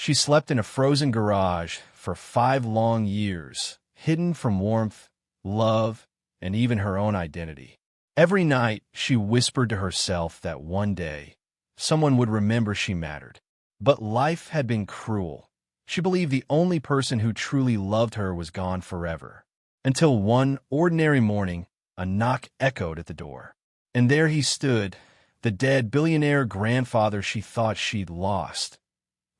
She slept in a frozen garage for 5 long years, hidden from warmth, love, and even her own identity. Every night, she whispered to herself that one day, someone would remember she mattered. But life had been cruel. She believed the only person who truly loved her was gone forever. Until one ordinary morning, a knock echoed at the door. And there he stood, the dead billionaire grandfather she thought she'd lost,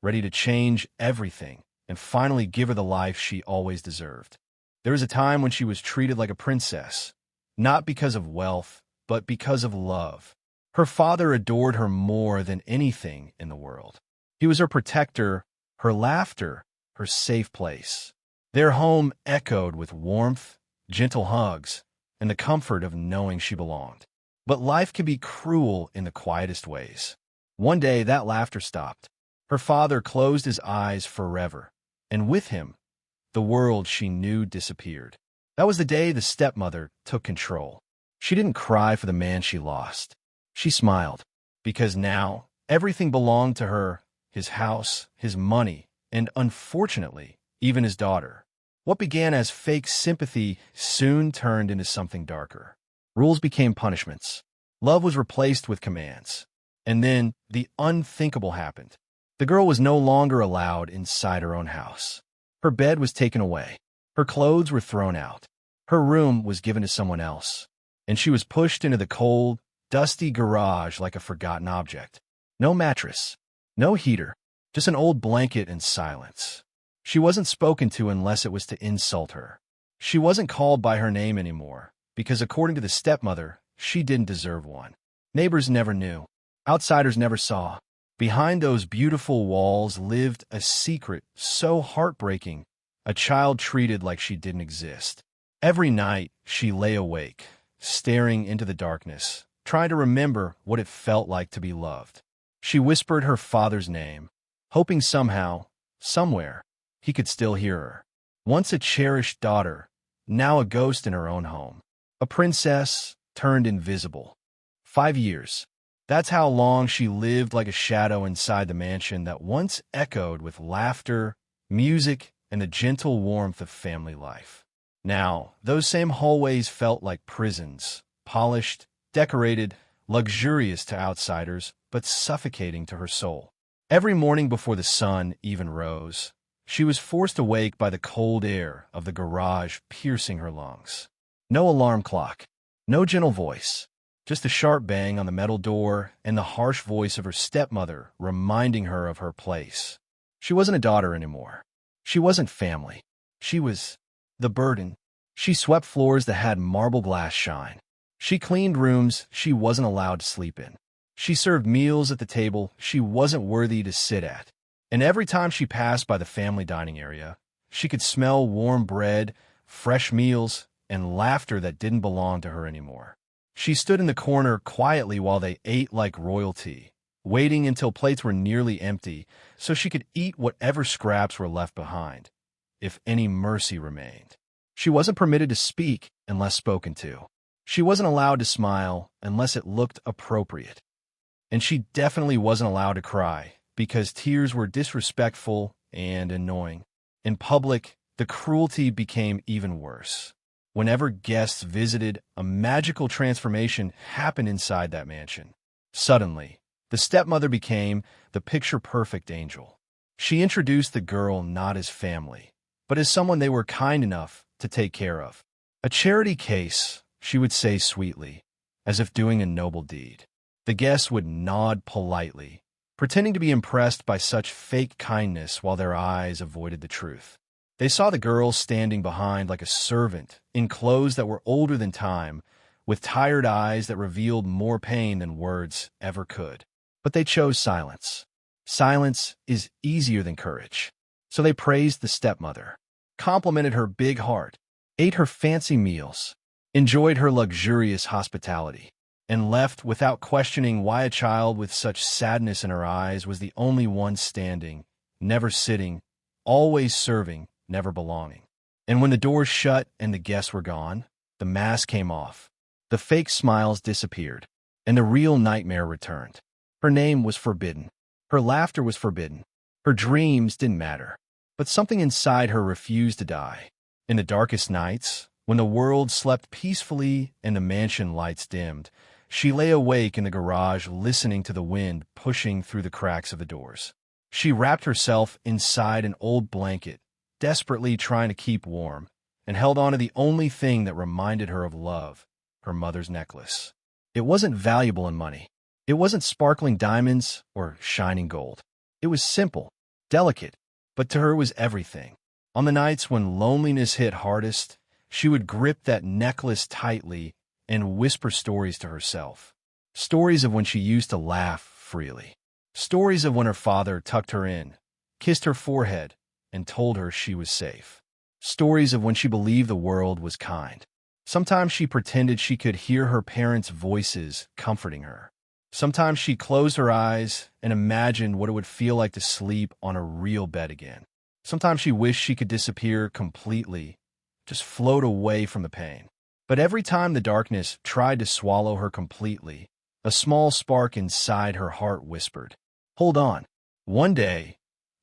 ready to change everything and finally give her the life she always deserved. There was a time when she was treated like a princess, not because of wealth, but because of love. Her father adored her more than anything in the world. He was her protector, her laughter, her safe place. Their home echoed with warmth, gentle hugs, and the comfort of knowing she belonged. But life can be cruel in the quietest ways. One day, that laughter stopped. Her father closed his eyes forever, and with him, the world she knew disappeared. That was the day the stepmother took control. She didn't cry for the man she lost. She smiled, because now everything belonged to her, his house, his money, and unfortunately, even his daughter. What began as fake sympathy soon turned into something darker. Rules became punishments. Love was replaced with commands. And then the unthinkable happened. The girl was no longer allowed inside her own house. Her bed was taken away. Her clothes were thrown out. Her room was given to someone else. And she was pushed into the cold, dusty garage like a forgotten object. No mattress, no heater, just an old blanket and silence. She wasn't spoken to unless it was to insult her. She wasn't called by her name anymore, because according to the stepmother, she didn't deserve one. Neighbors never knew. Outsiders never saw. Behind those beautiful walls lived a secret so heartbreaking, a child treated like she didn't exist. Every night, she lay awake, staring into the darkness, trying to remember what it felt like to be loved. She whispered her father's name, hoping somehow, somewhere, he could still hear her. Once a cherished daughter, now a ghost in her own home. A princess turned invisible. 5 years. That's how long she lived like a shadow inside the mansion that once echoed with laughter, music, and the gentle warmth of family life. Now, those same hallways felt like prisons, polished, decorated, luxurious to outsiders, but suffocating to her soul. Every morning before the sun even rose, she was forced awake by the cold air of the garage piercing her lungs. No alarm clock, no gentle voice, just a sharp bang on the metal door and the harsh voice of her stepmother reminding her of her place. She wasn't a daughter anymore. She wasn't family. She was the burden. She swept floors that had marble glass shine. She cleaned rooms she wasn't allowed to sleep in. She served meals at the table she wasn't worthy to sit at. And every time she passed by the family dining area, she could smell warm bread, fresh meals, and laughter that didn't belong to her anymore. She stood in the corner quietly while they ate like royalty, waiting until plates were nearly empty so she could eat whatever scraps were left behind, if any mercy remained. She wasn't permitted to speak unless spoken to. She wasn't allowed to smile unless it looked appropriate. And she definitely wasn't allowed to cry because tears were disrespectful and annoying. In public, the cruelty became even worse. Whenever guests visited, a magical transformation happened inside that mansion. Suddenly, the stepmother became the picture-perfect angel. She introduced the girl not as family, but as someone they were kind enough to take care of. A charity case, she would say sweetly, as if doing a noble deed. The guests would nod politely, pretending to be impressed by such fake kindness while their eyes avoided the truth. They saw the girl standing behind like a servant, in clothes that were older than time, with tired eyes that revealed more pain than words ever could. But they chose silence. Silence is easier than courage. So they praised the stepmother, complimented her big heart, ate her fancy meals, enjoyed her luxurious hospitality, and left without questioning why a child with such sadness in her eyes was the only one standing, never sitting, always serving, never belonging. And when the doors shut and the guests were gone, the mask came off, the fake smiles disappeared, and the real nightmare returned. Her name was forbidden. Her laughter was forbidden. Her dreams didn't matter, but something inside her refused to die. In the darkest nights, when the world slept peacefully and the mansion lights dimmed, she lay awake in the garage listening to the wind pushing through the cracks of the doors. She wrapped herself inside an old blanket, desperately trying to keep warm, and held on to the only thing that reminded her of love, her mother's necklace. It wasn't valuable in money. It wasn't sparkling diamonds or shining gold. It was simple, delicate, but to her it was everything. On the nights when loneliness hit hardest, she would grip that necklace tightly and whisper stories to herself. Stories of when she used to laugh freely. Stories of when her father tucked her in, kissed her forehead, and told her she was safe. Stories of when she believed the world was kind. Sometimes she pretended she could hear her parents' voices comforting her. Sometimes she closed her eyes and imagined what it would feel like to sleep on a real bed again. Sometimes she wished she could disappear completely, just float away from the pain. But every time the darkness tried to swallow her completely, a small spark inside her heart whispered, "Hold on. One day,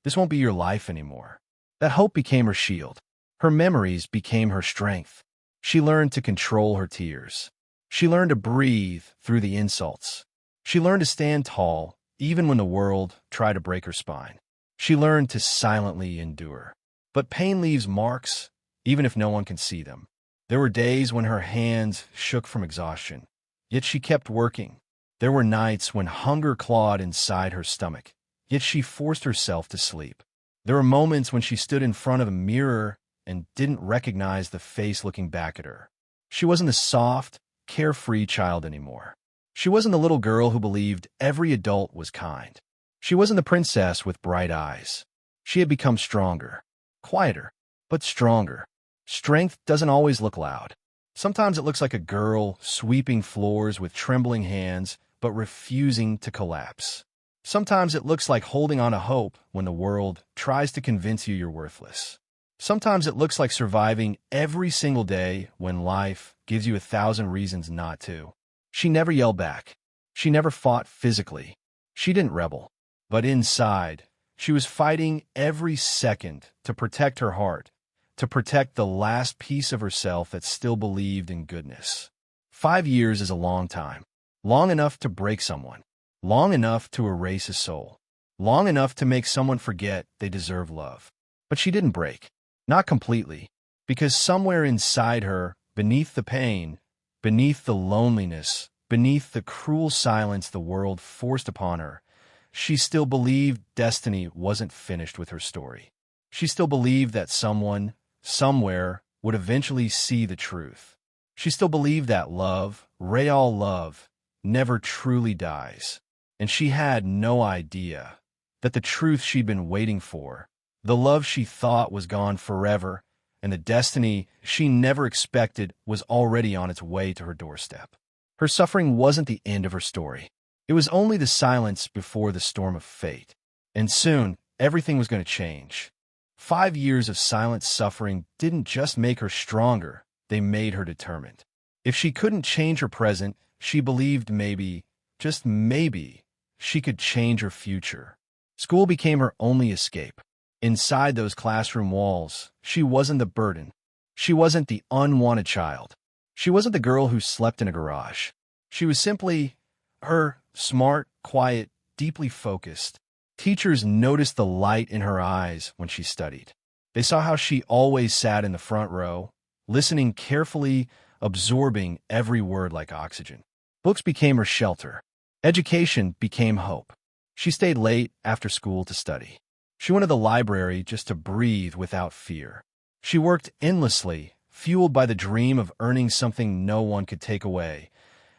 this won't be your life anymore." That hope became her shield. Her memories became her strength. She learned to control her tears. She learned to breathe through the insults. She learned to stand tall, even when the world tried to break her spine. She learned to silently endure. But pain leaves marks, even if no one can see them. There were days when her hands shook from exhaustion, yet she kept working. There were nights when hunger clawed inside her stomach, yet she forced herself to sleep. There were moments when she stood in front of a mirror and didn't recognize the face looking back at her. She wasn't the soft, carefree child anymore. She wasn't the little girl who believed every adult was kind. She wasn't the princess with bright eyes. She had become stronger, quieter, but stronger. Strength doesn't always look loud. Sometimes it looks like a girl sweeping floors with trembling hands, but refusing to collapse. Sometimes it looks like holding on to hope when the world tries to convince you you're worthless. Sometimes it looks like surviving every single day when life gives you 1,000 reasons not to. She never yelled back. She never fought physically. She didn't rebel. But inside, she was fighting every second to protect her heart, to protect the last piece of herself that still believed in goodness. 5 years is a long time. Long enough to break someone. Long enough to erase a soul. Long enough to make someone forget they deserve love. But she didn't break. Not completely. Because somewhere inside her, beneath the pain, beneath the loneliness, beneath the cruel silence the world forced upon her, she still believed destiny wasn't finished with her story. She still believed that someone, somewhere, would eventually see the truth. She still believed that love, real love, never truly dies. And she had no idea that the truth she'd been waiting for, the love she thought was gone forever, and the destiny she never expected was already on its way to her doorstep. Her suffering wasn't the end of her story. It was only the silence before the storm of fate. And soon, everything was going to change. 5 years of silent suffering didn't just make her stronger, they made her determined. If she couldn't change her present, she believed maybe, just maybe, she could change her future. School became her only escape. Inside those classroom walls, she wasn't the burden. She wasn't the unwanted child. She wasn't the girl who slept in a garage. She was simply her, smart, quiet, deeply focused. Teachers noticed the light in her eyes when she studied. They saw how she always sat in the front row, listening carefully, absorbing every word like oxygen. Books became her shelter. Education became hope. She stayed late after school to study. She went to the library just to breathe without fear. She worked endlessly, fueled by the dream of earning something no one could take away.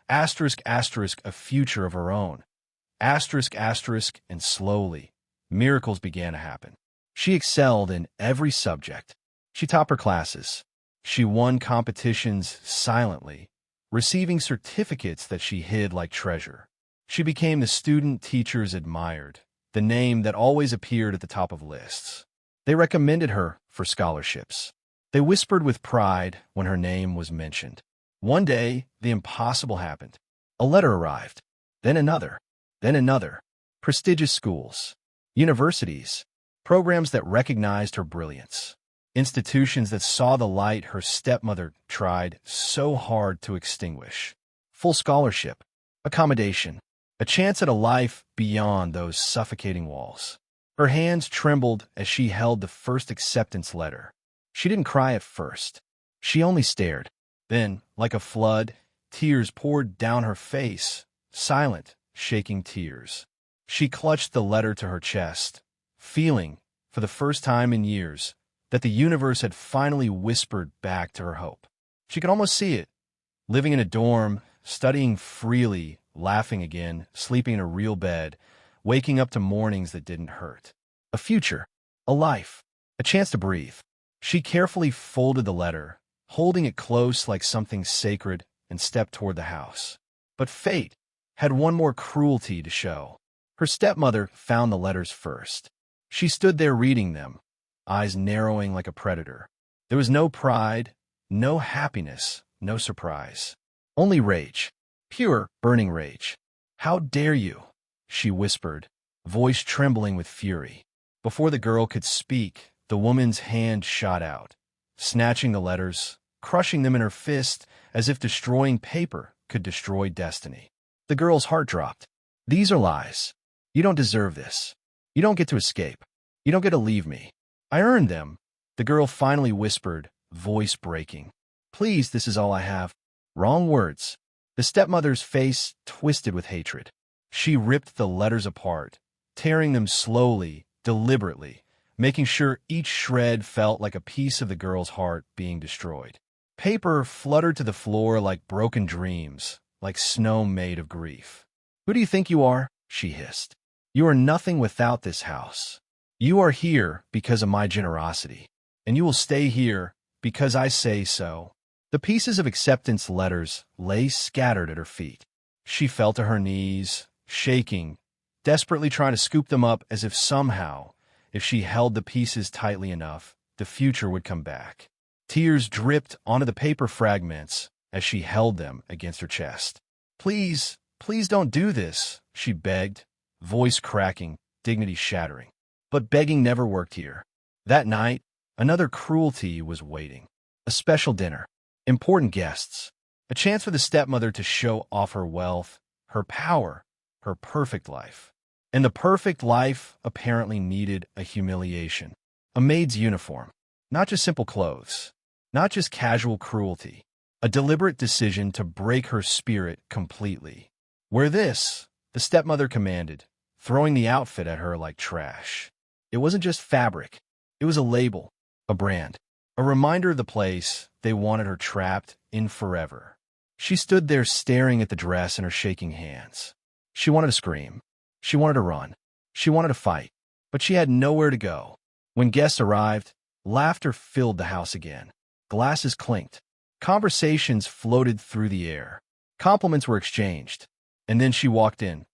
Asterisk, asterisk, a future of her own. Asterisk, asterisk, and slowly, miracles began to happen. She excelled in every subject. She topped her classes. She won competitions silently, receiving certificates that she hid like treasure. She became the student teachers admired, the name that always appeared at the top of lists. They recommended her for scholarships. They whispered with pride when her name was mentioned. One day, the impossible happened. A letter arrived, then another, then another. Prestigious schools, universities, programs that recognized her brilliance, institutions that saw the light her stepmother tried so hard to extinguish. Full scholarship, accommodation, a chance at a life beyond those suffocating walls. Her hands trembled as she held the first acceptance letter. She didn't cry at first. She only stared. Then, like a flood, tears poured down her face, silent, shaking tears. She clutched the letter to her chest, feeling, for the first time in years, that the universe had finally whispered back to her hope. She could almost see it, living in a dorm, studying freely, laughing again, sleeping in a real bed, waking up to mornings that didn't hurt. A future, a life, a chance to breathe. She carefully folded the letter, holding it close like something sacred, and stepped toward the house. But fate had one more cruelty to show. Her stepmother found the letters first. She stood there reading them, eyes narrowing like a predator. There was no pride, no happiness, no surprise. Only rage. Pure, burning rage. "How dare you?" she whispered, voice trembling with fury. Before the girl could speak, the woman's hand shot out, snatching the letters, crushing them in her fist as if destroying paper could destroy destiny. The girl's heart dropped. "These are lies. You don't deserve this. You don't get to escape. You don't get to leave me. I earned them," the girl finally whispered, voice breaking. "Please, this is all I have." Wrong words. The stepmother's face twisted with hatred. She ripped the letters apart, tearing them slowly, deliberately, making sure each shred felt like a piece of the girl's heart being destroyed. Paper fluttered to the floor like broken dreams, like snow made of grief. "Who do you think you are?" she hissed. "You are nothing without this house. You are here because of my generosity, and you will stay here because I say so." The pieces of acceptance letters lay scattered at her feet. She fell to her knees, shaking, desperately trying to scoop them up as if somehow, if she held the pieces tightly enough, the future would come back. Tears dripped onto the paper fragments as she held them against her chest. "Please, please don't do this," she begged, voice cracking, dignity shattering. But begging never worked here. That night, another cruelty was waiting. A special dinner. Important guests. A chance for the stepmother to show off her wealth, her power, her perfect life. And the perfect life apparently needed a humiliation. A maid's uniform. Not just simple clothes. Not just casual cruelty. A deliberate decision to break her spirit completely. "Wear this," the stepmother commanded, throwing the outfit at her like trash. It wasn't just fabric. It was a label, a brand, a reminder of the place they wanted her trapped in forever. She stood there staring at the dress in her shaking hands. She wanted to scream. She wanted to run. She wanted to fight. But she had nowhere to go. When guests arrived, laughter filled the house again. Glasses clinked. Conversations floated through the air. Compliments were exchanged. And then she walked in,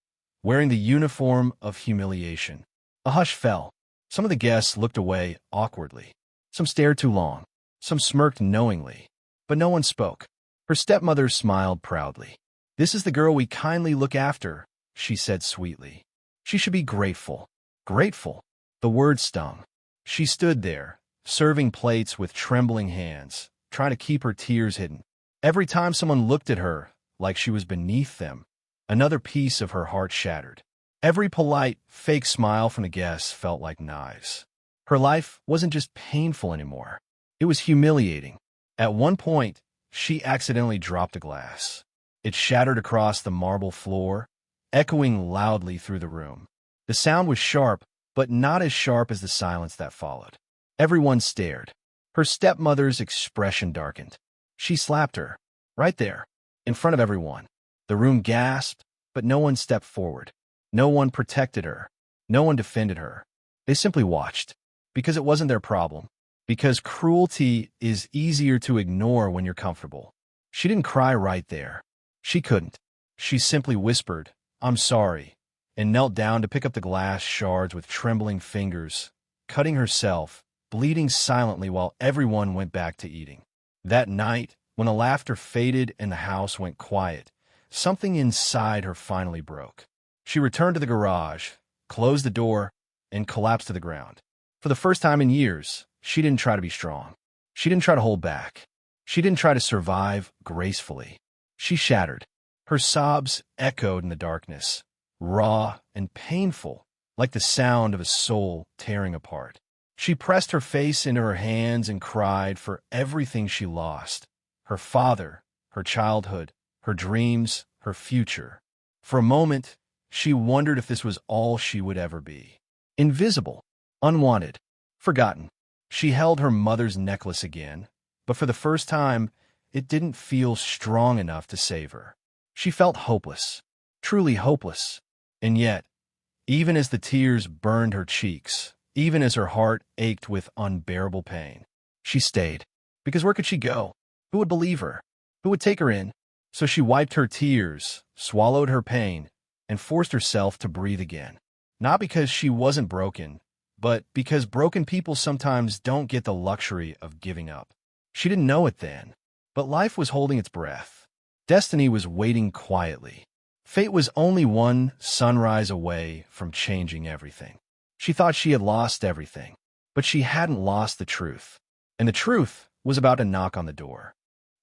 wearing the uniform of humiliation. A hush fell. Some of the guests looked away awkwardly. Some stared too long. Some smirked knowingly. But no one spoke. Her stepmother smiled proudly. "This is the girl we kindly look after," she said sweetly. "She should be grateful." Grateful. The word stung. She stood there, serving plates with trembling hands, trying to keep her tears hidden. Every time someone looked at her, like she was beneath them, another piece of her heart shattered. Every polite, fake smile from the guests felt like knives. Her life wasn't just painful anymore. It was humiliating. At one point, she accidentally dropped a glass. It shattered across the marble floor, echoing loudly through the room. The sound was sharp, but not as sharp as the silence that followed. Everyone stared. Her stepmother's expression darkened. She slapped her, right there, in front of everyone. The room gasped, but no one stepped forward. No one protected her. No one defended her. They simply watched. Because it wasn't their problem. Because cruelty is easier to ignore when you're comfortable. She didn't cry right there. She couldn't. She simply whispered, "I'm sorry," and knelt down to pick up the glass shards with trembling fingers, cutting herself, bleeding silently while everyone went back to eating. That night, when the laughter faded and the house went quiet, something inside her finally broke. She returned to the garage, closed the door, and collapsed to the ground. For the first time in years, she didn't try to be strong. She didn't try to hold back. She didn't try to survive gracefully. She shattered. Her sobs echoed in the darkness, raw and painful, like the sound of a soul tearing apart. She pressed her face into her hands and cried for everything she lost: her father, her childhood, her dreams, her future. For a moment, she wondered if this was all she would ever be. Invisible, unwanted, forgotten. She held her mother's necklace again, but for the first time, it didn't feel strong enough to save her. She felt hopeless, truly hopeless. And yet, even as the tears burned her cheeks, even as her heart ached with unbearable pain, she stayed. Because where could she go? Who would believe her? Who would take her in? So she wiped her tears, swallowed her pain, and forced herself to breathe again. Not because she wasn't broken, but because broken people sometimes don't get the luxury of giving up. She didn't know it then, but life was holding its breath. Destiny was waiting quietly. Fate was only one sunrise away from changing everything. She thought she had lost everything, but she hadn't lost the truth. And the truth was about to knock on the door.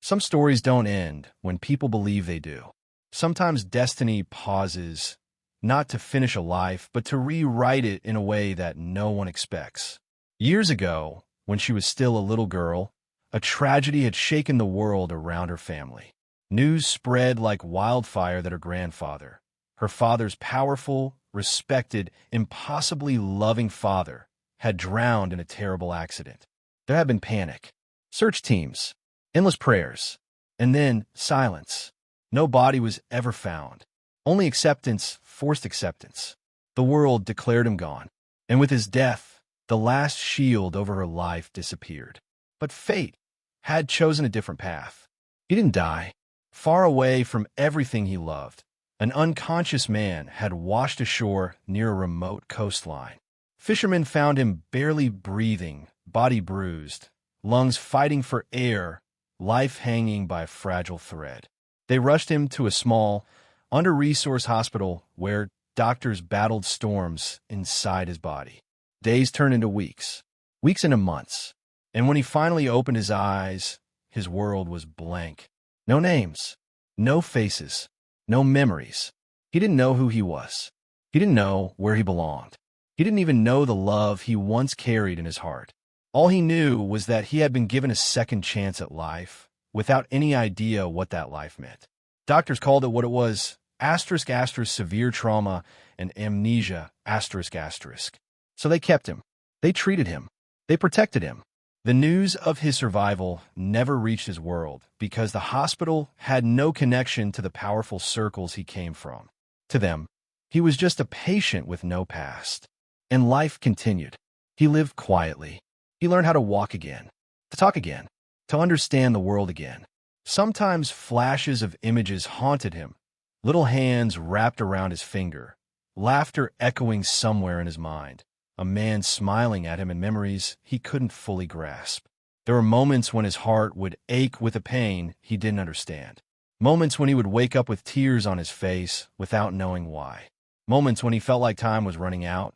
Some stories don't end when people believe they do. Sometimes destiny pauses, not to finish a life, but to rewrite it in a way that no one expects. Years ago, when she was still a little girl, a tragedy had shaken the world around her family. News spread like wildfire that her grandfather, her father's powerful, respected, impossibly loving father, had drowned in a terrible accident. There had been panic, search teams, endless prayers, and then silence. No body was ever found. Only acceptance, forced acceptance. The world declared him gone, and with his death, the last shield over her life disappeared. But fate had chosen a different path. He didn't die. Far away from everything he loved, an unconscious man had washed ashore near a remote coastline. Fishermen found him barely breathing, body bruised, lungs fighting for air, life hanging by a fragile thread. They rushed him to a small, under-resourced hospital where doctors battled storms inside his body. Days turned into weeks, weeks into months, and when he finally opened his eyes, his world was blank. No names, no faces, no memories. He didn't know who he was. He didn't know where he belonged. He didn't even know the love he once carried in his heart. All he knew was that he had been given a second chance at life, without any idea what that life meant. Doctors called it what it was: asterisk asterisk severe trauma and amnesia asterisk asterisk. So they kept him. They treated him. They protected him. The news of his survival never reached his world because the hospital had no connection to the powerful circles he came from. To them, he was just a patient with no past. And life continued. He lived quietly. He learned how to walk again, to talk again, to understand the world again. Sometimes flashes of images haunted him, little hands wrapped around his finger, laughter echoing somewhere in his mind, a man smiling at him in memories he couldn't fully grasp. There were moments when his heart would ache with a pain he didn't understand. Moments when he would wake up with tears on his face without knowing why. Moments when he felt like time was running out,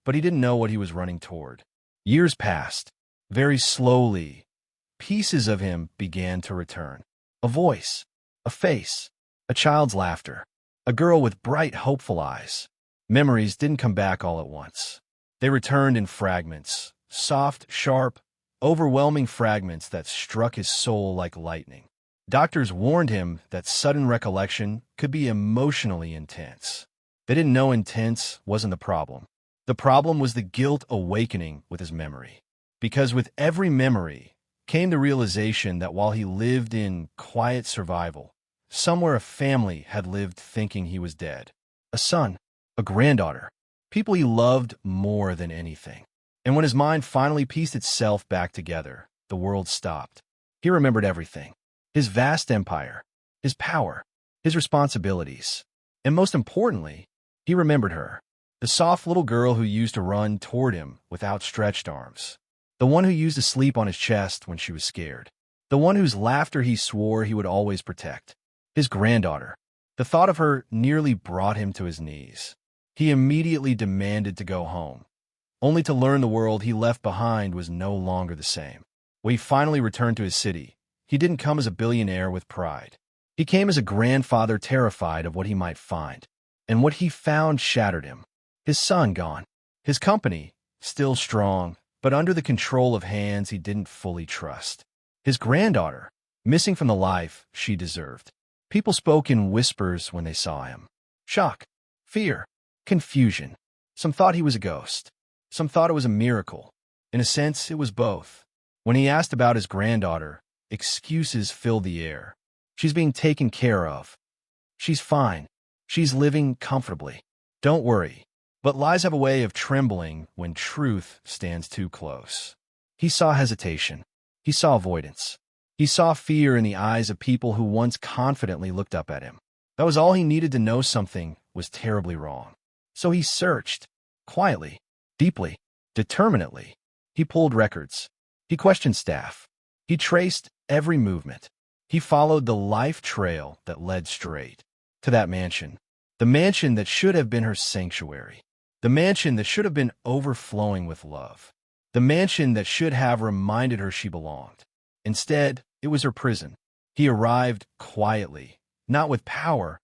but he didn't know what he was running toward. Years passed. Very slowly, pieces of him began to return. A voice, a face, a child's laughter, a girl with bright, hopeful eyes. Memories didn't come back all at once. They returned in fragments, soft, sharp, overwhelming fragments that struck his soul like lightning. Doctors warned him that sudden recollection could be emotionally intense. They didn't know intense wasn't the problem. The problem was the guilt awakening with his memory. Because with every memory came the realization that while he lived in quiet survival, somewhere a family had lived thinking he was dead. A son, a granddaughter, people he loved more than anything. And when his mind finally pieced itself back together, the world stopped. He remembered everything. His vast empire, his power, his responsibilities. And most importantly, he remembered her. The soft little girl who used to run toward him with outstretched arms. The one who used to sleep on his chest when she was scared. The one whose laughter he swore he would always protect. His granddaughter. The thought of her nearly brought him to his knees. He immediately demanded to go home. only to learn the world he left behind was no longer the same. When he finally returned to his city, he didn't come as a billionaire with pride. He came as a grandfather terrified of what he might find. And what he found shattered him. His son gone. His company, still strong, but under the control of hands he didn't fully trust. His granddaughter, missing from the life she deserved. People spoke in whispers when they saw him. Shock, fear, confusion. Some thought he was a ghost. Some thought it was a miracle. In a sense, it was both. When he asked about his granddaughter, excuses filled the air. She's being taken care of. She's fine. She's living comfortably. Don't worry. But lies have a way of trembling when truth stands too close. He saw hesitation. He saw avoidance. He saw fear in the eyes of people who once confidently looked up at him. That was all he needed to know something was terribly wrong. So he searched, quietly, deeply, determinedly. He pulled records. He questioned staff. He traced every movement. He followed the life trail that led straight to that mansion. The mansion that should have been her sanctuary. The mansion that should have been overflowing with love. The mansion that should have reminded her she belonged. Instead, it was her prison. He arrived quietly, not with power,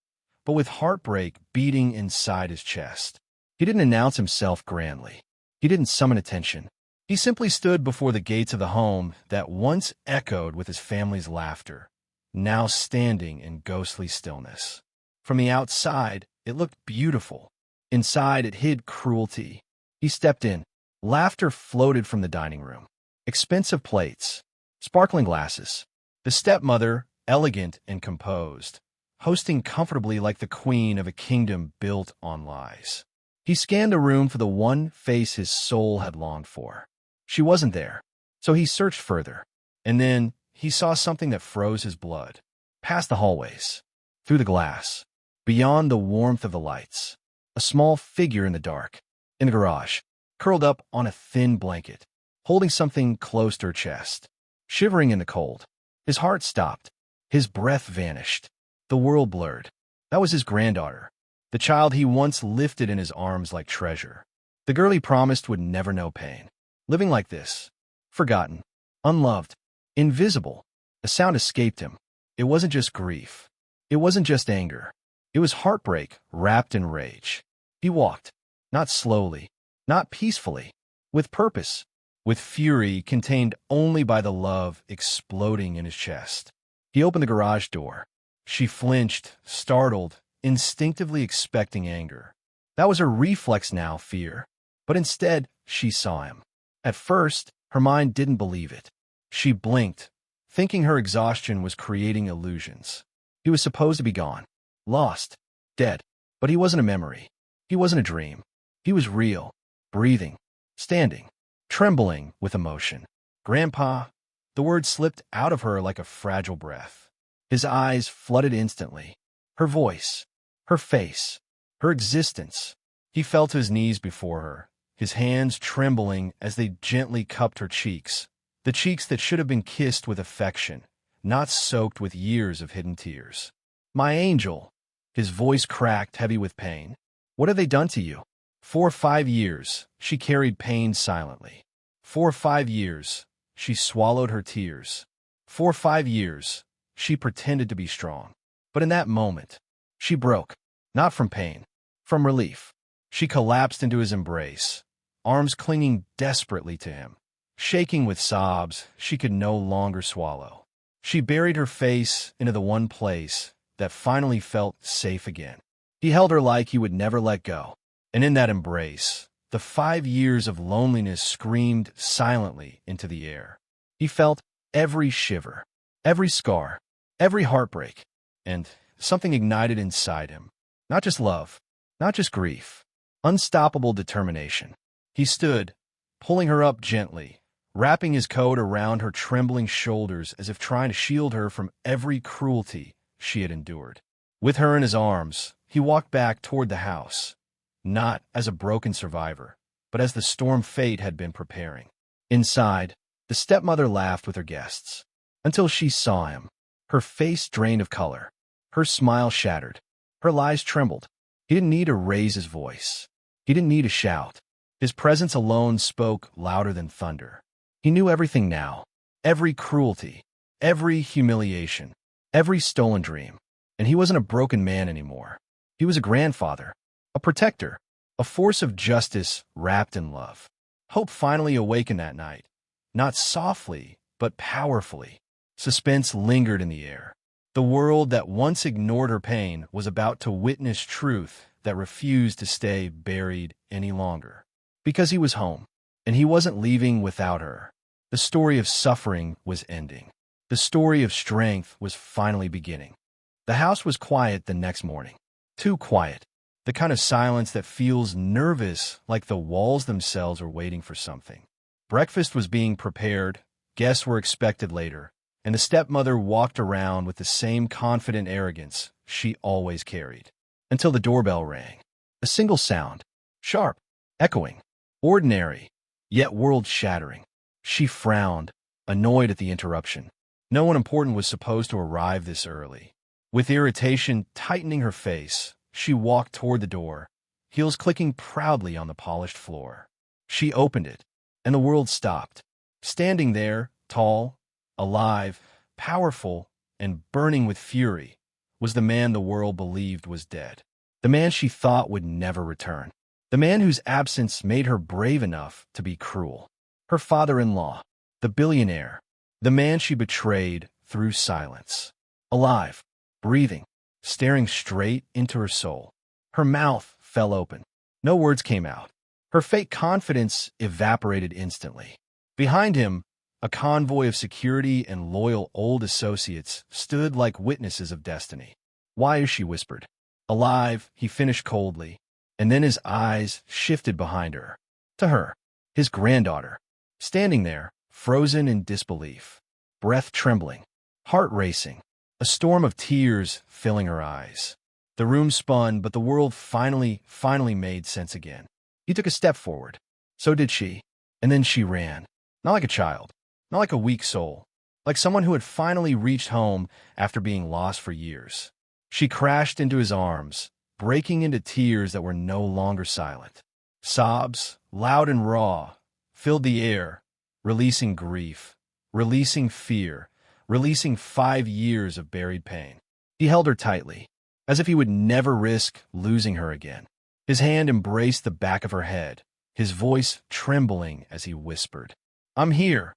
but with heartbreak beating inside his chest. He didn't announce himself grandly. He didn't summon attention. He simply stood before the gates of the home that once echoed with his family's laughter, now standing in ghostly stillness. From the outside, it looked beautiful. Inside, it hid cruelty. He stepped in. Laughter floated from the dining room. Expensive plates. Sparkling glasses. The stepmother, elegant and composed, hosting comfortably like the queen of a kingdom built on lies. He scanned the room for the one face his soul had longed for. She wasn't there, so he searched further. And then he saw something that froze his blood. Past the hallways, through the glass, beyond the warmth of the lights. A small figure in the dark, in the garage, curled up on a thin blanket, holding something close to her chest. Shivering in the cold, his heart stopped. His breath vanished. The world blurred. That was his granddaughter, the child he once lifted in his arms like treasure. The girl he promised would never know pain. Living like this, forgotten, unloved, invisible. A sound escaped him. It wasn't just grief. It wasn't just anger. It was heartbreak wrapped in rage. He walked, not slowly, not peacefully, with purpose, with fury contained only by the love exploding in his chest. He opened the garage door. She flinched, startled, instinctively expecting anger. That was her reflex now, fear. But instead, she saw him. At first, her mind didn't believe it. She blinked, thinking her exhaustion was creating illusions. He was supposed to be gone, lost, dead. But he wasn't a memory. He wasn't a dream. He was real, breathing, standing, trembling with emotion. Grandpa, the word slipped out of her like a fragile breath. His eyes flooded instantly. Her voice, her face, her existence. He fell to his knees before her, his hands trembling as they gently cupped her cheeks, the cheeks that should have been kissed with affection, not soaked with years of hidden tears. My angel, his voice cracked heavy with pain. What have they done to you? For 5 years, she carried pain silently. For 5 years, she swallowed her tears. For 5 years, she pretended to be strong. But in that moment, she broke, not from pain, from relief. She collapsed into his embrace, arms clinging desperately to him. Shaking with sobs she could no longer swallow. She buried her face into the one place that finally felt safe again. He held her like he would never let go. And in that embrace, the 5 years of loneliness screamed silently into the air. He felt every shiver, every scar, every heartbreak, and something ignited inside him. Not just love, not just grief, unstoppable determination. He stood, pulling her up gently, wrapping his coat around her trembling shoulders as if trying to shield her from every cruelty she had endured. With her in his arms, he walked back toward the house, not as a broken survivor, but as the storm fate had been preparing. Inside, the stepmother laughed with her guests, until she saw him, her face drained of color, her smile shattered, her lies trembled. He didn't need to raise his voice. He didn't need to shout. His presence alone spoke louder than thunder. He knew everything now, every cruelty, every humiliation, every stolen dream. And he wasn't a broken man anymore. He was a grandfather, a protector, a force of justice wrapped in love. Hope finally awakened that night, not softly, but powerfully. Suspense lingered in the air. The world that once ignored her pain was about to witness truth that refused to stay buried any longer. Because he was home, and he wasn't leaving without her. The story of suffering was ending. The story of strength was finally beginning. The house was quiet the next morning. Too quiet. The kind of silence that feels nervous, like the walls themselves are waiting for something. Breakfast was being prepared, guests were expected later, and the stepmother walked around with the same confident arrogance she always carried. Until the doorbell rang. A single sound. Sharp. Echoing. Ordinary. Yet world-shattering. She frowned, annoyed at the interruption. No one important was supposed to arrive this early. With irritation tightening her face, she walked toward the door, heels clicking proudly on the polished floor. She opened it, and the world stopped. Standing there, tall, alive, powerful, and burning with fury, was the man the world believed was dead. The man she thought would never return. The man whose absence made her brave enough to be cruel. Her father-in-law, the billionaire, the man she betrayed through silence. Alive, breathing, staring straight into her soul. Her mouth fell open. No words came out. Her fake confidence evaporated instantly. Behind him, a convoy of security and loyal old associates stood like witnesses of destiny. "Why?" she whispered. "Alive," he finished coldly, and then his eyes shifted behind her. To her, his granddaughter, standing there, frozen in disbelief, breath trembling, heart racing, a storm of tears filling her eyes. The room spun, but the world finally made sense again. He took a step forward. So did she. And then she ran. Not like a child, not like a weak soul, like someone who had finally reached home after being lost for years. She crashed into his arms, breaking into tears that were no longer silent. Sobs, loud and raw, filled the air, releasing grief, releasing fear, releasing 5 years of buried pain. He held her tightly, as if he would never risk losing her again. His hand embraced the back of her head, his voice trembling as he whispered, "I'm here,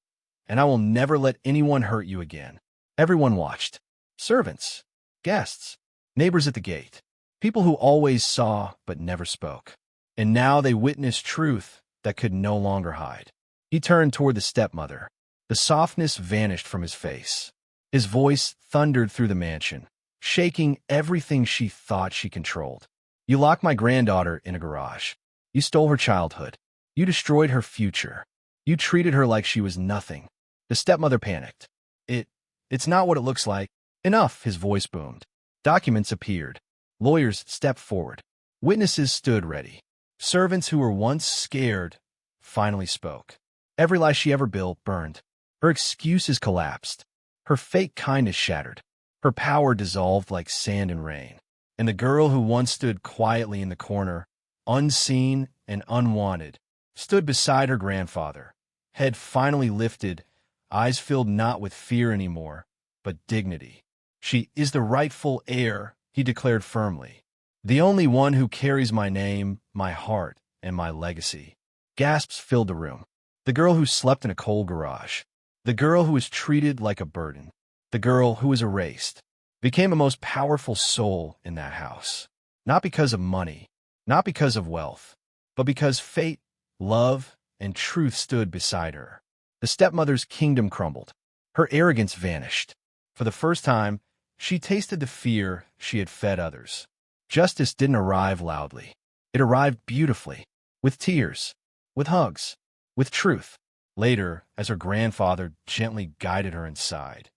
and I will never let anyone hurt you again." Everyone watched. Servants, guests, neighbors at the gate, people who always saw but never spoke. And now they witnessed truth that could no longer hide. He turned toward the stepmother. The softness vanished from his face. His voice thundered through the mansion, shaking everything she thought she controlled. "You locked my granddaughter in a garage. You stole her childhood. You destroyed her future. You treated her like she was nothing." The stepmother panicked. It's not what it looks like." "Enough," his voice boomed. Documents appeared. Lawyers stepped forward. Witnesses stood ready. Servants who were once scared finally spoke. Every lie she ever built burned. Her excuses collapsed. Her fake kindness shattered. Her power dissolved like sand in rain. And the girl who once stood quietly in the corner, unseen and unwanted, stood beside her grandfather, head finally lifted, eyes filled not with fear anymore, but dignity. "She is the rightful heir," he declared firmly. "The only one who carries my name, my heart, and my legacy." Gasps filled the room. The girl who slept in a cold garage. The girl who was treated like a burden. The girl who was erased. Became the most powerful soul in that house. Not because of money, not because of wealth, but because fate, love, and truth stood beside her. The stepmother's kingdom crumbled. Her arrogance vanished. For the first time, she tasted the fear she had fed others. Justice didn't arrive loudly. It arrived beautifully, with tears, with hugs, with truth. Later, as her grandfather gently guided her inside,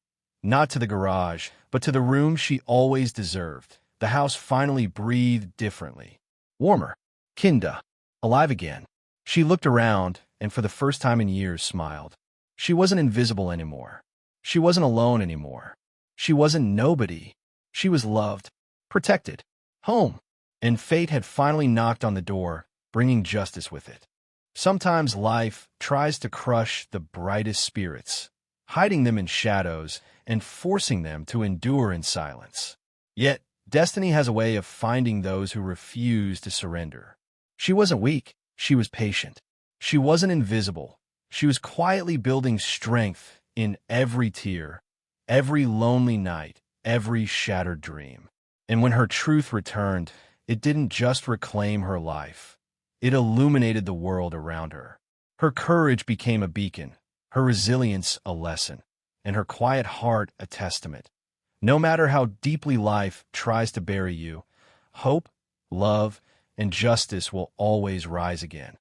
not to the garage, but to the room she always deserved, the house finally breathed differently. Warmer. Kinda. Alive again. She looked around, and for the first time in years smiled. She wasn't invisible anymore. She wasn't alone anymore. She wasn't nobody. She was loved, protected, home. And fate had finally knocked on the door, bringing justice with it. Sometimes life tries to crush the brightest spirits, hiding them in shadows and forcing them to endure in silence. Yet, destiny has a way of finding those who refuse to surrender. She wasn't weak, she was patient. She wasn't invisible. She was quietly building strength in every tear, every lonely night, every shattered dream. And when her truth returned, it didn't just reclaim her life. It illuminated the world around her. Her courage became a beacon, her resilience a lesson, and her quiet heart a testament. No matter how deeply life tries to bury you, hope, love, and justice will always rise again.